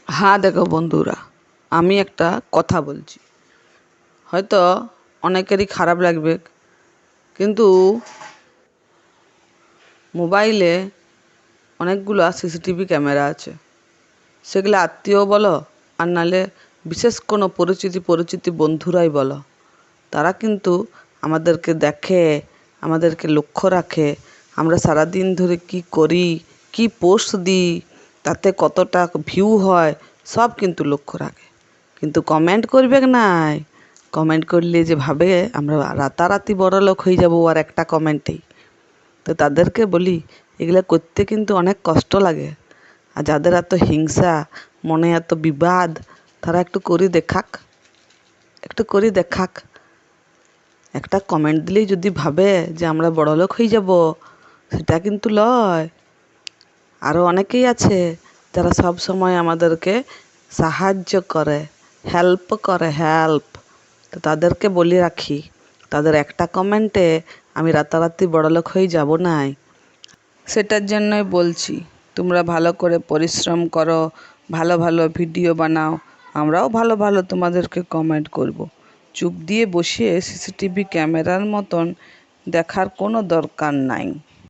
হ্যাঁ দেখো বন্ধুরা, আমি একটা কথা বলছি, হয়তো অনেকেরই খারাপ লাগবে, কিন্তু মোবাইলে অনেকগুলো সিসিটিভি ক্যামেরা আছে। সেগুলো আত্মীয় বলো আর নাহলে বিশেষ কোনো পরিচিতি বন্ধুরাই বলো, তারা কিন্তু আমাদেরকে দেখে, আমাদেরকে লক্ষ্য রাখে। আমরা সারাদিন ধরে কি করি, কি পোস্ট দিই, তাতে কতটা ভিউ হয়, সব কিন্তু লক্ষ্য রাখে। কিন্তু কমেন্ট করবে নাই, কমেন্ট করলে যে ভাবে আমরা রাতারাতি বড়লোক হয়ে যাব আর একটা কমেন্টেই। তো তাদেরকে বলি, এগুলো করতে কিন্তু অনেক কষ্ট লাগে। আর যাদের এত হিংসা, মনে এত বিবাদ, তারা একটু করে দেখাক। একটা কমেন্ট দিলেই যদি ভাবে যে আমরা বড়লোক হয়ে যাব, সেটা কিন্তু লয়। আরও অনেকেই আছে যারা সব সময় আমাদেরকে সাহায্য করে, হেল্প। তো তাদেরকে বলে রাখি, তাদের একটা কমেন্টে আমি রাতারাতি বড়লোক হয়ে যাব নাই। সেটার জন্যই বলছি, তোমরা ভালো করে পরিশ্রম করো, ভালো ভালো ভিডিও বানাও, আমরাও ভালো ভালো তোমাদেরকে কমেন্ট করব। চুপ দিয়ে বসে সিসিটিভি ক্যামেরার মতন দেখার কোনো দরকার নাই।